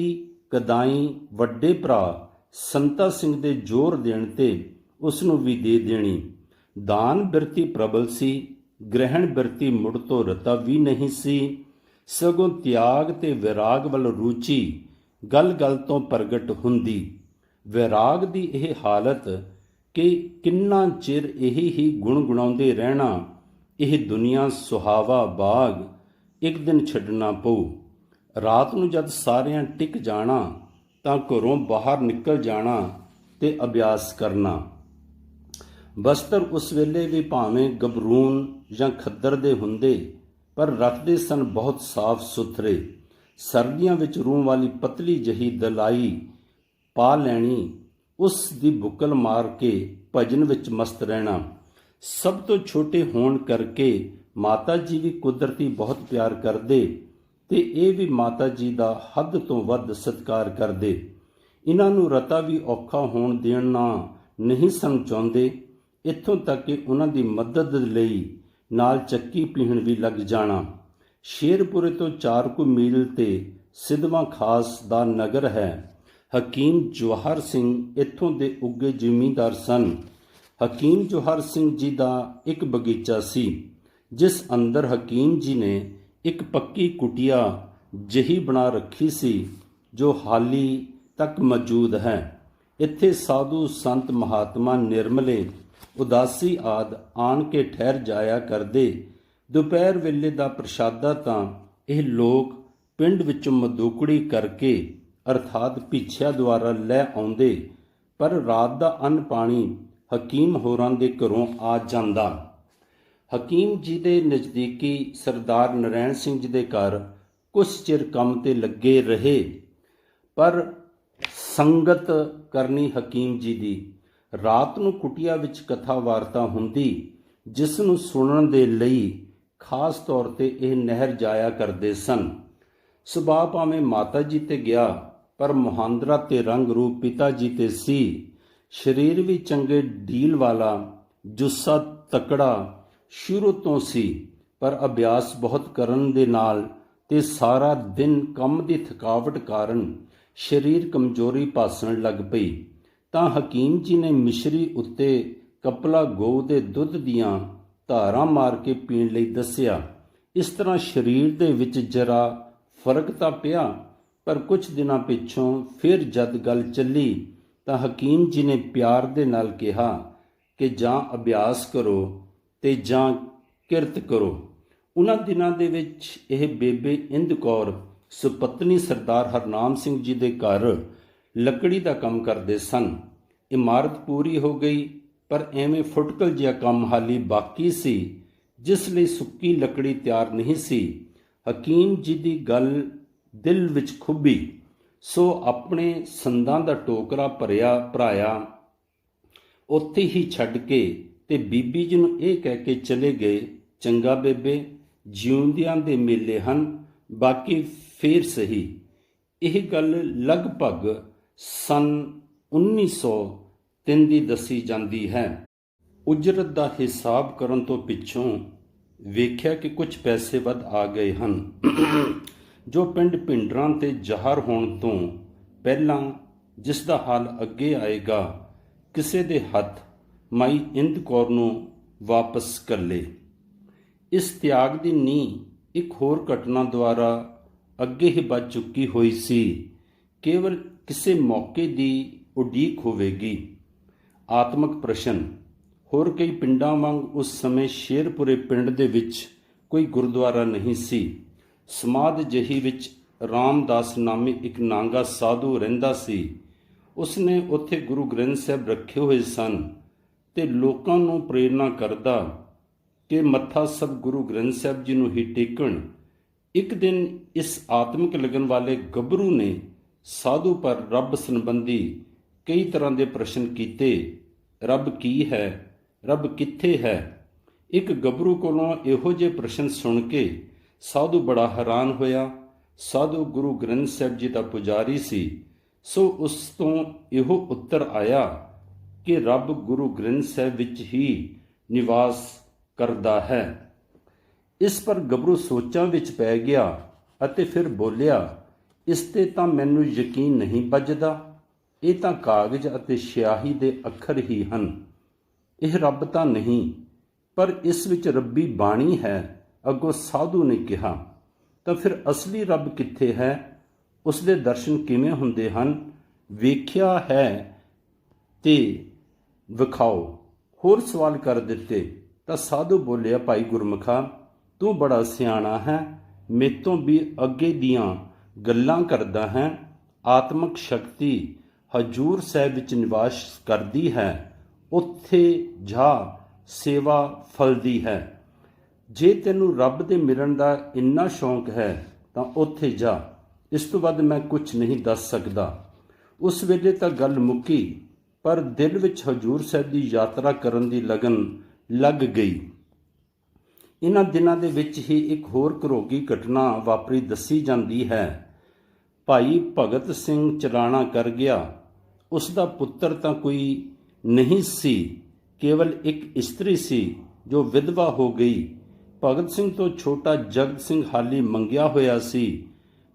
ਕਦਾਈ ਵੱਡੇ ਭਰਾ ਸੰਤਾ ਸਿੰਘ ਦੇ ਜ਼ੋਰ ਦੇਣ ਤੇ ਉਸ ਨੂੰ ਵੀ ਦੇ ਦੇਣੀ। ਦਾਨ ਬਿਰਤੀ ਪ੍ਰਬਲ ਸੀ, ਗ੍ਰਹਿਣ ਬਿਰਤੀ ਮੁੜ ਤੋਂ ਰਤਾ ਵੀ ਨਹੀਂ ਸੀ। ਸਗੋਂ ਤਿਆਗ ਤੇ ਵਿਰਾਗ ਵੱਲ ਰੁਚੀ ਗੱਲ ਗੱਲ ਤੋਂ ਪ੍ਰਗਟ ਹੁੰਦੀ। ਵਿਰਾਗ ਦੀ ਇਹ ਹਾਲਤ ਕਿ ਕਿੰਨਾ ਚਿਰ ਇਹੀ ਹੀ ਗੁਣਗੁਣਾਉਂਦੇ ਰਹਿਣਾ, ਇਹ ਦੁਨੀਆ ਸੁਹਾਵਾ ਬਾਗ ਇੱਕ ਦਿਨ ਛੱਡਣਾ ਪਊ। ਰਾਤ ਨੂੰ ਜਦ ਸਾਰਿਆਂ ਟਿਕ ਜਾਣਾ ਤਾਂ ਘਰੋਂ ਬਾਹਰ ਨਿਕਲ ਜਾਣਾ ਤੇ ਅਭਿਆਸ ਕਰਨਾ। ਬਸਤਰ ਉਸ ਵੇਲੇ ਵੀ ਭਾਵੇਂ ਗਬਰੂਨ ਜਾਂ ਖੱਦਰ ਦੇ ਹੁੰਦੇ, ਪਰ ਰੱਖਦੇ ਸਨ ਬਹੁਤ ਸਾਫ਼ ਸੁਥਰੇ। ਸਰਦੀਆਂ ਵਿੱਚ ਰੂੰ ਵਾਲੀ ਪਤਲੀ ਜਹੀ ਦਲਾਈ ਪਾ ਲੈਣੀ, ਉਸ ਦੀ ਬੁੱਕਲ ਮਾਰ ਕੇ ਭਜਨ ਵਿੱਚ ਮਸਤ ਰਹਿਣਾ। ਸਭ ਤੋਂ ਛੋਟੇ ਹੋਣ ਕਰਕੇ ਮਾਤਾ ਜੀ ਵੀ ਕੁਦਰਤੀ ਬਹੁਤ ਪਿਆਰ ਕਰਦੇ ਤੇ ਇਹ ਵੀ ਮਾਤਾ ਜੀ ਦਾ ਹੱਦ ਤੋਂ ਵੱਧ ਸਤਿਕਾਰ ਕਰਦੇ। ਇਹਨਾਂ ਨੂੰ ਰਤਾ ਵੀ ਔਖਾ ਹੋਣ ਦੇਣਾ ਨਹੀਂ ਸਨ ਚਾਹੁੰਦੇ, ਇੱਥੋਂ ਤੱਕ ਕਿ ਉਹਨਾਂ ਦੀ ਮਦਦ ਲਈ ਨਾਲ ਚੱਕੀ ਪੀਹਣ ਵੀ ਲੱਗ ਜਾਣਾ। ਸ਼ੇਰਪੁਰੇ ਤੋਂ 4 ਕੁ ਮੀਲ ਤੇ ਸਿਧਵਾਂ ਖਾਸ ਦਾ ਨਗਰ ਹੈ। ਹਕੀਮ ਜਵਾਹਰ ਸਿੰਘ ਇੱਥੋਂ ਦੇ ਉੱਗੇ ਜ਼ਿਮੀਂਦਾਰ ਸਨ। ਹਕੀਮ ਜਵਾਹਰ ਸਿੰਘ ਜੀ ਦਾ ਇੱਕ ਬਗੀਚਾ ਸੀ, ਜਿਸ ਅੰਦਰ ਹਕੀਮ ਜੀ ਨੇ ਇੱਕ ਪੱਕੀ ਕੁਟੀਆ ਜਿਹੀ ਬਣਾ ਰੱਖੀ ਸੀ, ਜੋ ਹਾਲੀ ਤੱਕ ਮੌਜੂਦ ਹੈ। ਇੱਥੇ ਸਾਧੂ ਸੰਤ ਮਹਾਤਮਾ ਨਿਰਮਲੇ ਉਦਾਸੀ ਆਦ ਆਣ ਕੇ ਠਹਿਰ ਜਾਇਆ ਕਰਦੇ। ਦੁਪਹਿਰ ਵੇਲੇ ਦਾ ਪ੍ਰਸ਼ਾਦਾ ਤਾਂ ਇਹ ਲੋਕ ਪਿੰਡ ਵਿੱਚੋਂ ਮਦੂਕੜੀ ਕਰਕੇ ਅਰਥਾਤ ਭਿੱਛਿਆ ਦੁਆਰਾ ਲੈ ਆਉਂਦੇ, ਪਰ ਰਾਤ ਦਾ ਅੰਨ ਪਾਣੀ ਹਕੀਮ ਹੋਰਾਂ ਦੇ ਘਰੋਂ ਆ ਜਾਂਦਾ। ਹਕੀਮ ਜੀ ਦੇ ਨਜ਼ਦੀਕੀ ਸਰਦਾਰ ਨਰੈਣ ਸਿੰਘ ਜੀ ਦੇ ਘਰ ਕੁਝ ਚਿਰ ਕੰਮ ਤੇ ਲੱਗੇ ਰਹੇ, ਪਰ ਸੰਗਤ ਕਰਨੀ ਹਕੀਮ ਜੀ ਦੀ। ਰਾਤ ਨੂੰ ਕੁਟੀਆ ਵਿੱਚ ਕਥਾ ਵਾਰਤਾ ਹੁੰਦੀ, ਜਿਸ ਨੂੰ ਸੁਣਨ ਦੇ ਲਈ ਖਾਸ ਤੌਰ ਤੇ ਇਹ ਨਹਿਰ ਜਾਇਆ ਕਰਦੇ ਸਨ। ਸੁਭਾਅ ਭਾਵੇਂ ਮਾਤਾ ਜੀ ਤੇ ਗਿਆ, ਪਰ ਮੁਹਾਂਦਰਾ ਤੇ ਰੰਗ ਰੂਪ ਪਿਤਾ ਜੀ ਤੇ ਸੀ। ਸਰੀਰ ਵੀ ਚੰਗੇ ਢੀਲ ਵਾਲਾ, ਜੁੱਸਾ ਤਕੜਾ ਸ਼ੁਰੂ ਤੋਂ ਸੀ, ਪਰ ਅਭਿਆਸ ਬਹੁਤ ਕਰਨ ਦੇ ਨਾਲ ਤੇ ਸਾਰਾ ਦਿਨ ਕੰਮ ਦੀ ਥਕਾਵਟ ਕਾਰਨ ਸਰੀਰ ਕਮਜ਼ੋਰੀ ਭਾਸਣ ਲੱਗ ਪਈ। ਤਾਂ ਹਕੀਮ ਜੀ ਨੇ ਮਿਸ਼ਰੀ ਉੱਤੇ ਕਪਲਾ ਗਊ ਦੇ ਦੁੱਧ ਦੀਆਂ ਧਾਰਾਂ ਮਾਰ ਕੇ ਪੀਣ ਲਈ ਦੱਸਿਆ। ਇਸ ਤਰ੍ਹਾਂ ਸਰੀਰ ਦੇ ਵਿੱਚ ਜਰਾ ਫਰਕ ਤਾਂ ਪਿਆ, ਪਰ ਕੁਝ ਦਿਨਾਂ ਪਿੱਛੋਂ ਫਿਰ ਜਦ ਗੱਲ ਚੱਲੀ ਤਾਂ ਹਕੀਮ ਜੀ ਨੇ ਪਿਆਰ ਦੇ ਨਾਲ ਕਿਹਾ ਕਿ ਜਾਂ ਅਭਿਆਸ ਕਰੋ ਤੇ ਜਾਂ ਕਿਰਤ ਕਰੋ। ਉਹਨਾਂ ਦਿਨਾਂ ਦੇ ਵਿੱਚ ਇਹ ਬੇਬੇ ਇੰਦ ਕੌਰ ਸੁਪਤਨੀ ਸਰਦਾਰ ਹਰਨਾਮ ਸਿੰਘ ਜੀ ਦੇ ਘਰ ਲੱਕੜੀ ਦਾ ਕੰਮ ਕਰਦੇ ਸਨ। ਇਮਾਰਤ ਪੂਰੀ ਹੋ ਗਈ, ਪਰ ਐਵੇਂ ਫੁਟਕਲ ਜਿਹਾ ਕੰਮ ਹਾਲੀ ਬਾਕੀ ਸੀ, ਜਿਸ ਲਈ ਸੁੱਕੀ ਲੱਕੜੀ ਤਿਆਰ ਨਹੀਂ ਸੀ। ਹਕੀਮ ਜੀ ਦੀ ਗੱਲ ਦਿਲ ਵਿੱਚ ਖੁੱਭੀ, ਸੋ ਆਪਣੇ ਸੰਦਾਂ ਦਾ ਟੋਕਰਾ ਭਰਾਇਆ ਉੱਥੇ ਹੀ ਛੱਡ ਕੇ ਤੇ ਬੀਬੀ ਜੀ ਨੂੰ ਇਹ ਕਹਿ ਕੇ ਚਲੇ ਗਏ, ਚੰਗਾ ਬੇਬੇ, ਜਿਉਂਦਿਆਂ ਦੇ ਮੇਲੇ ਹਨ, ਬਾਕੀ ਫੇਰ ਸਹੀ। ਇਹ ਗੱਲ ਲਗਭਗ ਸਨ 1903 ਦੀ ਦੱਸੀ ਜਾਂਦੀ ਹੈ। ਉਜਰਤ ਦਾ ਹਿਸਾਬ ਕਰਨ ਤੋਂ ਪਿੱਛੋਂ ਵੇਖਿਆ ਕਿ ਕੁਝ ਪੈਸੇ ਵੱਧ ਆ ਗਏ ਹਨ, ਜੋ ਪਿੰਡ ਭਿੰਡਰਾਂ ਤੇ ਜ਼ਾਹਰ ਹੋਣ ਤੋਂ ਪਹਿਲਾਂ, ਜਿਸ ਦਾ ਹਾਲ ਅੱਗੇ ਆਏਗਾ, ਕਿਸੇ ਦੇ ਹੱਥ ਮਾਈ ਇੰਦ ਕੌਰ ਨੂੰ ਵਾਪਸ ਕਰ ਲੇ। ਇਸ ਤਿਆਗ ਦੀ ਨੀਂਹ ਇੱਕ ਹੋਰ ਘਟਨਾ ਦੁਆਰਾ ਅੱਗੇ ਹੀ ਵੱਜ ਚੁੱਕੀ ਹੋਈ ਸੀ, ਕੇਵਲ ਕਿਸੇ ਮੌਕੇ ਦੀ ਉਡੀਕ ਹੋਵੇਗੀ। ਆਤਮਕ ਪ੍ਰਸ਼ਨ। ਹੋਰ ਕਈ ਪਿੰਡਾਂ ਵਾਂਗ ਉਸ ਸਮੇਂ ਸ਼ੇਰਪੁਰੇ ਪਿੰਡ ਦੇ ਵਿੱਚ ਕੋਈ ਗੁਰਦੁਆਰਾ ਨਹੀਂ ਸੀ। ਸਮਾਧ ਜਹੀ ਵਿੱਚ ਰਾਮਦਾਸ ਨਾਮੀ ਇੱਕ ਨਾਂਗਾ ਸਾਧੂ ਰਹਿੰਦਾ ਸੀ। ਉਸਨੇ ਉੱਥੇ ਗੁਰੂ ਗ੍ਰੰਥ ਸਾਹਿਬ ਰੱਖੇ ਹੋਏ ਸਨ ਤੇ ਲੋਕਾਂ ਨੂੰ ਪ੍ਰੇਰਨਾ ਕਰਦਾ ਕਿ ਮੱਥਾ ਸਭ ਗੁਰੂ ਗ੍ਰੰਥ ਸਾਹਿਬ ਜੀ ਨੂੰ ਹੀ ਟੇਕਣ। ਇੱਕ ਦਿਨ ਇਸ ਆਤਮਿਕ ਲਗਨ ਵਾਲੇ ਗੱਭਰੂ ਨੇ ਸਾਧੂ ਪਰ ਰੱਬ ਸੰਬੰਧੀ ਕਈ ਤਰ੍ਹਾਂ ਦੇ ਪ੍ਰਸ਼ਨ ਕੀਤੇ। ਰੱਬ ਕੀ ਹੈ? ਰੱਬ ਕਿੱਥੇ ਹੈ? ਇੱਕ ਗੱਭਰੂ ਕੋਲੋਂ ਇਹੋ ਜਿਹੇ ਪ੍ਰਸ਼ਨ ਸੁਣ ਕੇ ਸਾਧੂ ਬੜਾ ਹੈਰਾਨ ਹੋਇਆ। ਸਾਧੂ ਗੁਰੂ ਗ੍ਰੰਥ ਸਾਹਿਬ ਜੀ ਦਾ ਪੁਜਾਰੀ ਸੀ, ਸੋ ਉਸ ਤੋਂ ਇਹੋ ਉੱਤਰ ਆਇਆ ਕਿ ਰੱਬ ਗੁਰੂ ਗ੍ਰੰਥ ਸਾਹਿਬ ਵਿੱਚ ਹੀ ਨਿਵਾਸ ਕਰਦਾ ਹੈ। ਇਸ ਪਰ ਗੱਭਰੂ ਸੋਚਾਂ ਵਿੱਚ ਪੈ ਗਿਆ ਅਤੇ ਫਿਰ ਬੋਲਿਆ, ਇਸ ਤੇ ਤਾਂ ਮੈਨੂੰ ਯਕੀਨ ਨਹੀਂ ਬੱਝਦਾ। ਇਹ ਤਾਂ ਕਾਗਜ਼ ਅਤੇ ਸਿਆਹੀ ਦੇ ਅੱਖਰ ਹੀ ਹਨ। ਇਹ ਰੱਬ ਤਾਂ ਨਹੀਂ, ਪਰ ਇਸ ਵਿੱਚ ਰੱਬੀ ਬਾਣੀ ਹੈ। ਅੱਗੋਂ ਸਾਧੂ ਨੇ ਕਿਹਾ, ਤਾਂ ਫਿਰ ਅਸਲੀ ਰੱਬ ਕਿੱਥੇ ਹੈ? ਉਸ ਦੇ ਦਰਸ਼ਨ ਕਿਵੇਂ ਹੁੰਦੇ ਹਨ? ਵੇਖਿਆ ਹੈ ਤੇ ਵਿਖਾਓ। ਹੋਰ ਸਵਾਲ ਕਰ ਦਿੱਤੇ ਤਾਂ ਸਾਧੂ ਬੋਲਿਆ, ਭਾਈ ਗੁਰਮੁਖਾ, ਤੂੰ ਬੜਾ ਸਿਆਣਾ ਹੈ, ਮੇਤੋਂ ਵੀ ਅੱਗੇ ਦੀਆਂ ਗੱਲਾਂ ਕਰਦਾ ਹੈ। ਆਤਮਕ ਸ਼ਕਤੀ ਹਜੂਰ ਸਾਹਿਬ ਵਿੱਚ ਨਿਵਾਸ ਕਰਦੀ ਹੈ, ਉੱਥੇ ਜਾ ਸੇਵਾ ਫਲਦੀ ਹੈ। ਜੇ ਤੈਨੂੰ ਰੱਬ ਦੇ ਮਿਲਣ ਦਾ ਇੰਨਾ ਸ਼ੌਂਕ ਹੈ ਤਾਂ ਉੱਥੇ ਜਾ। ਇਸ ਤੋਂ ਵੱਧ ਮੈਂ ਕੁਝ ਨਹੀਂ ਦੱਸ ਸਕਦਾ। ਉਸ ਵੇਲੇ ਤਾਂ ਗੱਲ ਮੁੱਕੀ, ਪਰ ਦਿਲ ਵਿੱਚ ਹਜੂਰ ਸਾਹਿਬ ਦੀ ਯਾਤਰਾ ਕਰਨ ਦੀ ਲਗਨ ਲੱਗ ਗਈ। ਇਹਨਾਂ ਦਿਨਾਂ ਦੇ ਵਿੱਚ ਹੀ ਇੱਕ ਹੋਰ ਘਰੋਗੀ ਘਟਨਾ ਵਾਪਰੀ ਦੱਸੀ ਜਾਂਦੀ ਹੈ। ਭਾਈ ਭਗਤ ਸਿੰਘ ਚਲਾਣਾ ਕਰ ਗਿਆ। ਉਸ ਦਾ ਪੁੱਤਰ ਤਾਂ ਕੋਈ ਨਹੀਂ ਸੀ, ਕੇਵਲ ਇੱਕ ਇਸਤਰੀ ਸੀ ਜੋ ਵਿਧਵਾ ਹੋ ਗਈ। ਭਗਤ ਸਿੰਘ ਤੋਂ ਛੋਟਾ ਜਗਤ ਸਿੰਘ ਹਾਲੀ ਮੰਗਿਆ ਹੋਇਆ ਸੀ।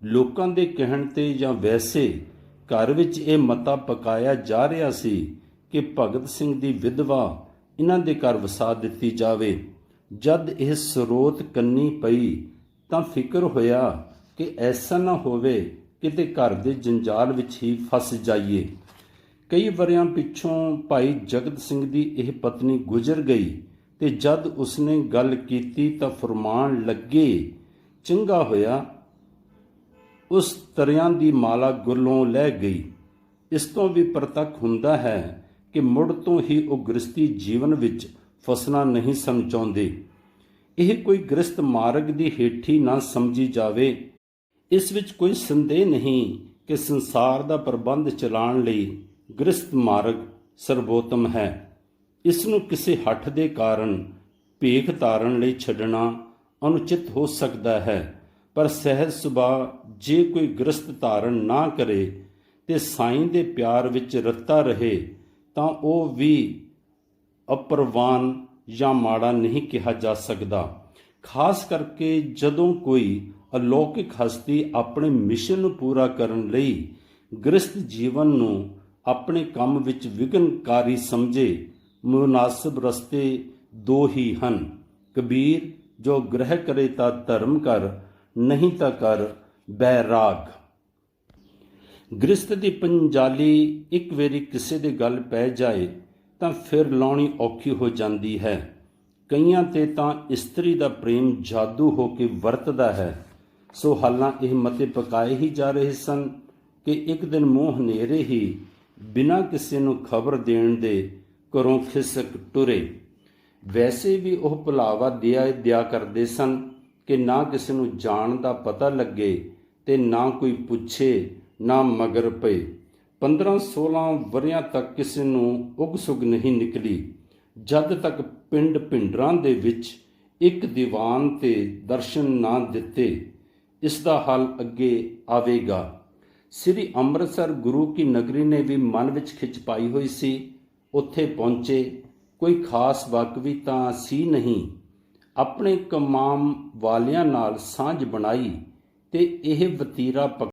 ਲੋਕਾਂ ਦੇ ਕਹਿਣ ਤੇ ਜਾਂ ਵੈਸੇ ਘਰ ਵਿੱਚ ਇਹ ਮਤਾ ਪਕਾਇਆ ਜਾ ਰਿਹਾ ਸੀ ਕਿ ਭਗਤ ਸਿੰਘ ਦੀ ਵਿਧਵਾ ਇਹਨਾਂ ਦੇ ਘਰ ਵਸਾ ਦਿੱਤੀ ਜਾਵੇ। ਜਦ ਇਹ ਸਰੋਤ ਕੰਨੀ ਪਈ ਤਾਂ ਫਿਕਰ ਹੋਇਆ ਕਿ ਐਸਾ ਨਾ ਹੋਵੇ ਕਿਤੇ ਘਰ ਦੇ ਜੰਜਾਲ ਵਿੱਚ ਹੀ ਫਸ ਜਾਈਏ। ਕਈ ਵਰ੍ਹਿਆਂ ਪਿੱਛੋਂ ਭਾਈ ਜਗਤ ਸਿੰਘ ਦੀ ਇਹ ਪਤਨੀ ਗੁਜ਼ਰ ਗਈ ਤੇ ਜਦ ਉਸਨੇ ਗੱਲ ਕੀਤੀ ਤਾਂ ਫਰਮਾਨ ਲੱਗੇ, ਚੰਗਾ ਹੋਇਆ ਉਸ ਤਰਿਆਂ ਦੀ ਮਾਲਾ ਗੁਰਲੋਂ ਲੈ ਗਈ। ਇਸ ਤੋਂ ਵੀ ਪ੍ਰਤੱਖ ਹੁੰਦਾ ਹੈ ਕਿ ਮੁੜ ਤੋਂ ਹੀ ਉਹ ਗ੍ਰਸਤੀ ਜੀਵਨ ਵਿੱਚ ਫਸਣਾ ਨਹੀਂ ਸਨ ਚਾਹੁੰਦੇ। ਇਹ ਕੋਈ ਗ੍ਰਸਤ ਮਾਰਗ ਦੀ ਹੇਠੀ ਨਾ ਸਮਝੀ ਜਾਵੇ। ਇਸ ਵਿੱਚ ਕੋਈ ਸੰਦੇਹ ਨਹੀਂ ਕਿ ਸੰਸਾਰ ਦਾ ਪ੍ਰਬੰਧ ਚਲਾਉਣ ਲਈ ਗ੍ਰਸਤ ਮਾਰਗ ਸਰਬੋਤਮ ਹੈ। ਇਸ ਨੂੰ ਕਿਸੇ ਹੱਠ ਦੇ ਕਾਰਨ ਭੇਖ ਧਾਰਨ ਲਈ ਛੱਡਣਾ ਅਨੁਚਿਤ ਹੋ ਸਕਦਾ ਹੈ, ਪਰ ਸਹਿਜ ਸੁਭਾਅ ਜੇ ਕੋਈ ਗ੍ਰਸਤ ਧਾਰਨ ਨਾ ਕਰੇ ਤੇ ਸਾਈਂ ਦੇ ਪਿਆਰ ਵਿੱਚ ਰਤਾ ਰਹੇ ਤਾਂ ਉਹ ਵੀ ਅਪਰਵਾਨ ਜਾਂ ਮਾੜਾ ਨਹੀਂ ਕਿਹਾ ਜਾ ਸਕਦਾ। ਖਾਸ ਕਰਕੇ ਜਦੋਂ ਕੋਈ ਅਲੌਕਿਕ ਹਸਤੀ ਆਪਣੇ ਮਿਸ਼ਨ ਨੂੰ ਪੂਰਾ ਕਰਨ ਲਈ ਗ੍ਰਸਤ ਜੀਵਨ ਨੂੰ ਆਪਣੇ ਕੰਮ ਵਿੱਚ ਵਿਘਨਕਾਰੀ ਸਮਝੇ। ਮੁਨਾਸਿਬ ਰਸਤੇ ਦੋ ਹੀ ਹਨ, ਕਬੀਰ, ਜੋ ਗ੍ਰਹਿ ਕਰੇ ਤਾਂ ਧਰਮ ਕਰ, ਨਹੀਂ ਤਾਂ ਕਰ ਬੈਰਾਗ। ਗ੍ਰਸਤ ਦੀ ਪੰਜਾਲੀ ਇੱਕ ਵਾਰੀ ਕਿਸੇ ਦੇ ਗੱਲ ਪੈ ਜਾਏ ਤਾਂ ਫਿਰ ਲਾਉਣੀ ਔਖੀ ਹੋ ਜਾਂਦੀ ਹੈ। ਕਈਆਂ ਤੇ ਤਾਂ ਇਸਤਰੀ ਦਾ ਪ੍ਰੇਮ ਜਾਦੂ ਹੋ ਕੇ ਵਰਤਦਾ ਹੈ। ਸੋ ਹਾਲਾਂ ਇਹ ਮਤੇ ਪਕਾਏ ਹੀ ਜਾ ਰਹੇ ਸਨ ਕਿ ਇੱਕ ਦਿਨ ਮੂੰਹ ਹਨੇਰੇ ਹੀ ਬਿਨਾਂ ਕਿਸੇ ਨੂੰ ਖਬਰ ਦੇਣ ਦੇ ਘਰੋਂ ਖਿਸਕ ਟੁਰੇ। ਵੈਸੇ ਵੀ ਉਹ ਭੁਲਾਵਾ ਦਿਆ ਕਰਦੇ ਸਨ ਕਿ ਨਾ ਕਿਸੇ ਨੂੰ ਜਾਣ ਦਾ ਪਤਾ ਲੱਗੇ ਤੇ ਨਾ ਕੋਈ ਪੁੱਛੇ, ਨਾ ਮਗਰ ਪਏ। 15-16 ਵਰ੍ਹਿਆਂ ਤੱਕ ਕਿਸੇ ਨੂੰ ਉਗ ਸੁਗ ਨਹੀਂ ਨਿਕਲੀ, ਜਦ ਤੱਕ ਪਿੰਡ ਭਿੰਡਰਾਂ ਦੇ ਵਿੱਚ ਇੱਕ ਦੀਵਾਨ ਤੇ ਦਰਸ਼ਨ ਨਾ ਦਿੱਤੇ। ਇਸ ਦਾ ਹੱਲ ਅੱਗੇ ਆਵੇਗਾ। ਸ੍ਰੀ ਅੰਮ੍ਰਿਤਸਰ ਗੁਰੂ ਕੀ ਨਗਰੀ ਨੇ ਵੀ ਮਨ ਵਿੱਚ ਖਿੱਚ ਪਾਈ ਹੋਈ ਸੀ। ਉੱਥੇ ਪਹੁੰਚੇ, ਕੋਈ ਖਾਸ ਵਾਕਵੀ ਤਾਂ ਸੀ ਨਹੀਂ। ਆਪਣੇ ਕਮਾਮ ਵਾਲਿਆਂ ਨਾਲ ਸਾਂਝ ਬਣਾਈ ਤੇ ਇਹ ਵਤੀਰਾ